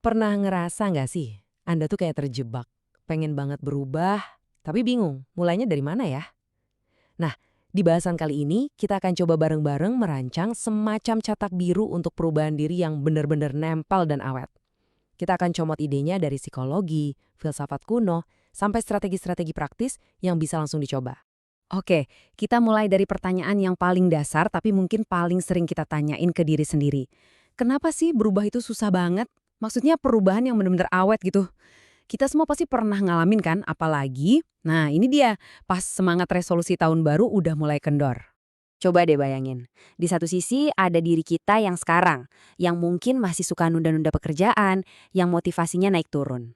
Pernah ngerasa nggak sih, Anda tuh kayak terjebak, pengen banget berubah, tapi bingung mulainya dari mana ya? Nah, di bahasan kali ini kita akan coba bareng-bareng merancang semacam catak biru untuk perubahan diri yang benar-benar nempel dan awet. Kita akan comot idenya dari psikologi, filsafat kuno, sampai strategi-strategi praktis yang bisa langsung dicoba. Oke, kita mulai dari pertanyaan yang paling dasar tapi mungkin paling sering kita tanyain ke diri sendiri. Kenapa sih berubah itu susah banget? Maksudnya perubahan yang benar-benar awet gitu. Kita semua pasti pernah ngalamin kan, apalagi, nah ini dia, pas semangat resolusi tahun baru udah mulai kendor. Coba deh bayangin, di satu sisi ada diri kita yang sekarang, yang mungkin masih suka nunda-nunda pekerjaan, yang motivasinya naik turun.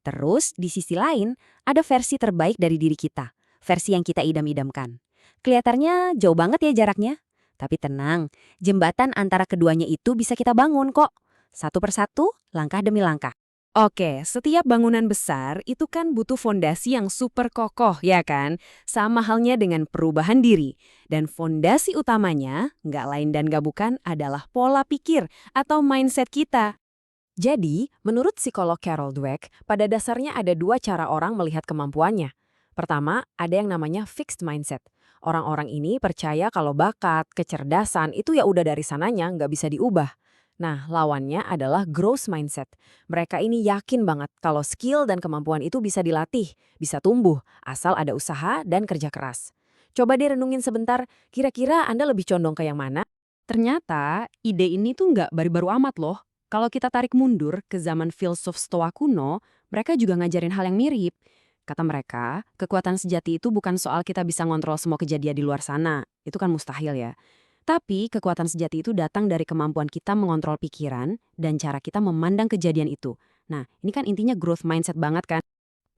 Terus di sisi lain, ada versi terbaik dari diri kita, versi yang kita idam-idamkan. Kelihatannya jauh banget ya jaraknya. Tapi tenang, jembatan antara keduanya itu bisa kita bangun kok. Satu persatu, langkah demi langkah. Oke, setiap bangunan besar itu kan butuh fondasi yang super kokoh, ya kan? Sama halnya dengan perubahan diri. Dan fondasi utamanya, nggak lain dan nggak bukan, adalah pola pikir atau mindset kita. Jadi, menurut psikolog Carol Dweck, pada dasarnya ada dua cara orang melihat kemampuannya. Pertama, ada yang namanya fixed mindset. Orang-orang ini percaya kalau bakat, kecerdasan itu ya udah dari sananya, nggak bisa diubah. Nah, lawannya adalah growth mindset. Mereka ini yakin banget kalau skill dan kemampuan itu bisa dilatih, bisa tumbuh, asal ada usaha dan kerja keras. Coba deh renungin sebentar, kira-kira Anda lebih condong ke yang mana? Ternyata ide ini tuh nggak baru-baru amat loh. Kalau kita tarik mundur ke zaman filsuf Stoa kuno, mereka juga ngajarin hal yang mirip. Kata mereka, kekuatan sejati itu bukan soal kita bisa ngontrol semua kejadian di luar sana. Itu kan mustahil ya. Tapi kekuatan sejati itu datang dari kemampuan kita mengontrol pikiran dan cara kita memandang kejadian itu. Nah, ini kan intinya growth mindset banget kan?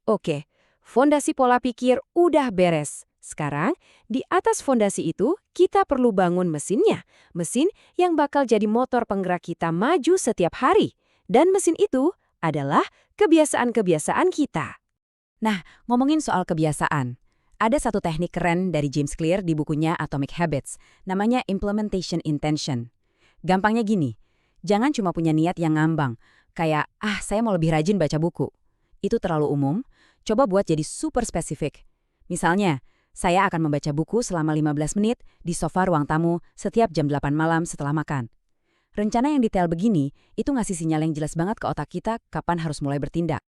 Oke, fondasi pola pikir udah beres. Sekarang, di atas fondasi itu, kita perlu bangun mesinnya. Mesin yang bakal jadi motor penggerak kita maju setiap hari. Dan mesin itu adalah kebiasaan-kebiasaan kita. Nah, ngomongin soal kebiasaan. Ada satu teknik keren dari James Clear di bukunya Atomic Habits. Namanya Implementation Intention. Gampangnya gini, jangan cuma punya niat yang ngambang. Kayak, saya mau lebih rajin baca buku. Itu terlalu umum. Coba buat jadi super spesifik. Misalnya, saya akan membaca buku selama 15 menit di sofa ruang tamu setiap jam 8 malam setelah makan. Rencana yang detail begini, itu ngasih sinyal yang jelas banget ke otak kita kapan harus mulai bertindak.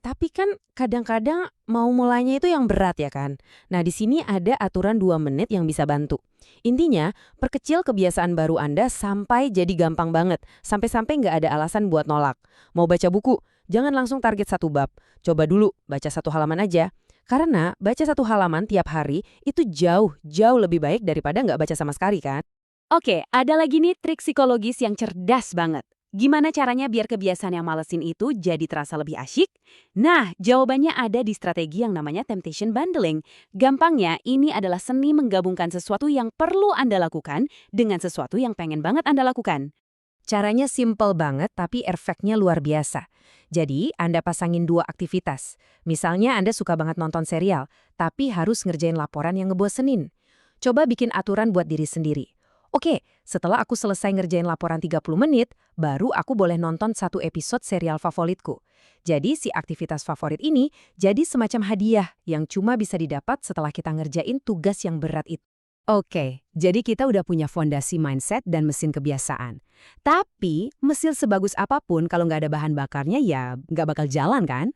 Tapi kan kadang-kadang mau mulainya itu yang berat ya kan? Nah di sini ada aturan 2 menit yang bisa bantu. Intinya, perkecil kebiasaan baru Anda sampai jadi gampang banget. Sampai-sampai nggak ada alasan buat nolak. Mau baca buku, jangan langsung target satu bab. Coba dulu baca satu halaman aja. Karena baca satu halaman tiap hari itu jauh lebih baik daripada nggak baca sama sekali kan? Oke, ada lagi nih trik psikologis yang cerdas banget. Gimana caranya biar kebiasaan yang malesin itu jadi terasa lebih asyik? Nah, jawabannya ada di strategi yang namanya temptation bundling. Gampangnya, ini adalah seni menggabungkan sesuatu yang perlu Anda lakukan dengan sesuatu yang pengen banget Anda lakukan. Caranya simple banget tapi efeknya luar biasa. Jadi, Anda pasangin dua aktivitas. Misalnya Anda suka banget nonton serial, tapi harus ngerjain laporan yang ngebosenin. Coba bikin aturan buat diri sendiri. Oke, setelah aku selesai ngerjain laporan 30 menit, baru aku boleh nonton satu episode serial favoritku. Jadi si aktivitas favorit ini jadi semacam hadiah yang cuma bisa didapat setelah kita ngerjain tugas yang berat itu. Oke, jadi kita udah punya fondasi mindset dan mesin kebiasaan. Tapi, mesin sebagus apapun kalau nggak ada bahan bakarnya ya nggak bakal jalan kan?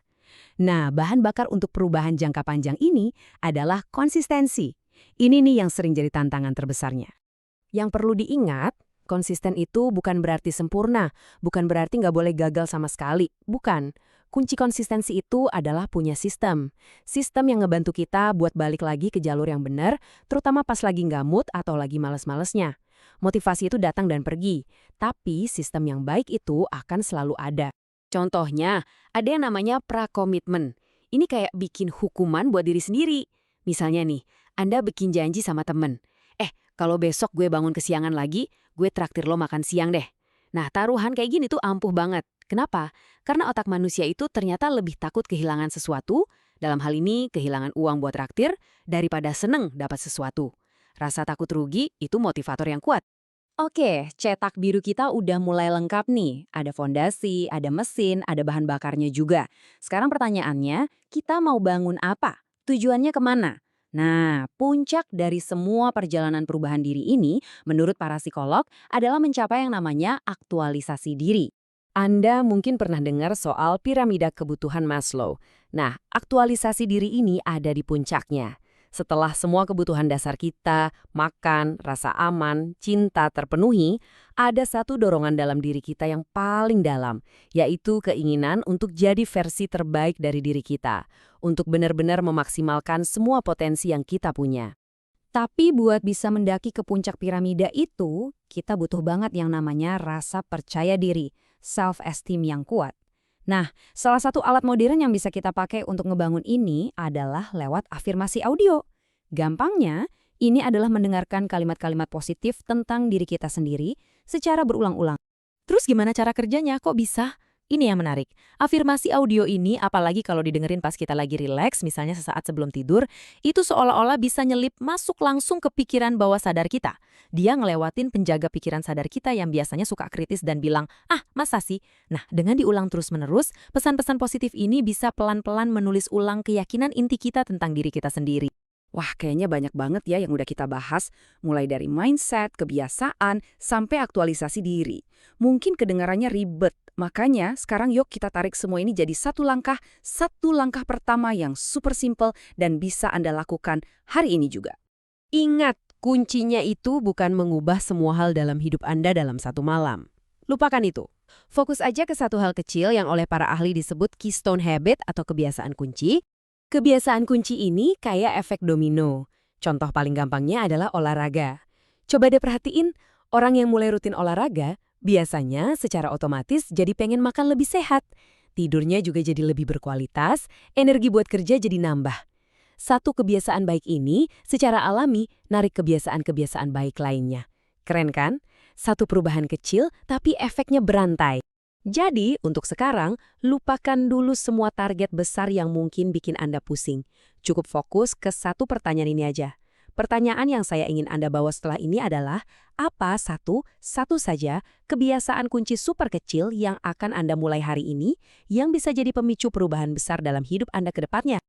Nah, bahan bakar untuk perubahan jangka panjang ini adalah konsistensi. Ini nih yang sering jadi tantangan terbesarnya. Yang perlu diingat, konsisten itu bukan berarti sempurna, bukan berarti nggak boleh gagal sama sekali, bukan. Kunci konsistensi itu adalah punya sistem. Sistem yang ngebantu kita buat balik lagi ke jalur yang benar, terutama pas lagi nggak mood atau lagi males-malesnya. Motivasi itu datang dan pergi, tapi sistem yang baik itu akan selalu ada. Contohnya, ada yang namanya pra-komitmen. Ini kayak bikin hukuman buat diri sendiri. Misalnya nih, Anda bikin janji sama temen. Kalau besok gue bangun kesiangan lagi, gue traktir lo makan siang deh. Nah, taruhan kayak gini tuh ampuh banget. Kenapa? Karena otak manusia itu ternyata lebih takut kehilangan sesuatu, dalam hal ini kehilangan uang buat traktir, daripada seneng dapat sesuatu. Rasa takut rugi itu motivator yang kuat. Oke, cetak biru kita udah mulai lengkap nih. Ada fondasi, ada mesin, ada bahan bakarnya juga. Sekarang pertanyaannya, kita mau bangun apa? Tujuannya kemana? Nah, puncak dari semua perjalanan perubahan diri ini, menurut para psikolog, adalah mencapai yang namanya aktualisasi diri. Anda mungkin pernah dengar soal piramida kebutuhan Maslow. Nah, aktualisasi diri ini ada di puncaknya. Setelah semua kebutuhan dasar kita, makan, rasa aman, cinta terpenuhi, ada satu dorongan dalam diri kita yang paling dalam, yaitu keinginan untuk jadi versi terbaik dari diri kita, untuk benar-benar memaksimalkan semua potensi yang kita punya. Tapi buat bisa mendaki ke puncak piramida itu, kita butuh banget yang namanya rasa percaya diri, self-esteem yang kuat. Nah, salah satu alat modern yang bisa kita pakai untuk ngebangun ini adalah lewat afirmasi audio. Gampangnya, ini adalah mendengarkan kalimat-kalimat positif tentang diri kita sendiri secara berulang-ulang. Terus gimana cara kerjanya? Kok bisa? Ini yang menarik. Afirmasi audio ini, apalagi kalau didengerin pas kita lagi rileks, misalnya sesaat sebelum tidur, itu seolah-olah bisa nyelip masuk langsung ke pikiran bawah sadar kita. Dia ngelewatin penjaga pikiran sadar kita yang biasanya suka kritis dan bilang, ah, masa sih? Nah, dengan diulang terus-menerus, pesan-pesan positif ini bisa pelan-pelan menulis ulang keyakinan inti kita tentang diri kita sendiri. Wah, kayaknya banyak banget ya yang udah kita bahas, mulai dari mindset, kebiasaan, sampai aktualisasi diri. Mungkin kedengarannya ribet, makanya sekarang yuk kita tarik semua ini jadi satu langkah pertama yang super simple dan bisa Anda lakukan hari ini juga. Ingat, kuncinya itu bukan mengubah semua hal dalam hidup Anda dalam satu malam. Lupakan itu. Fokus aja ke satu hal kecil yang oleh para ahli disebut keystone habit atau kebiasaan kunci. Kebiasaan kunci ini kayak efek domino. Contoh paling gampangnya adalah olahraga. Coba deh perhatiin, orang yang mulai rutin olahraga, biasanya secara otomatis jadi pengen makan lebih sehat. Tidurnya juga jadi lebih berkualitas, energi buat kerja jadi nambah. Satu kebiasaan baik ini secara alami narik kebiasaan-kebiasaan baik lainnya. Keren kan? Satu perubahan kecil tapi efeknya berantai. Jadi, untuk sekarang, lupakan dulu semua target besar yang mungkin bikin Anda pusing. Cukup fokus ke satu pertanyaan ini aja. Pertanyaan yang saya ingin Anda bawa setelah ini adalah, apa satu saja kebiasaan kunci super kecil yang akan Anda mulai hari ini yang bisa jadi pemicu perubahan besar dalam hidup Anda ke depannya?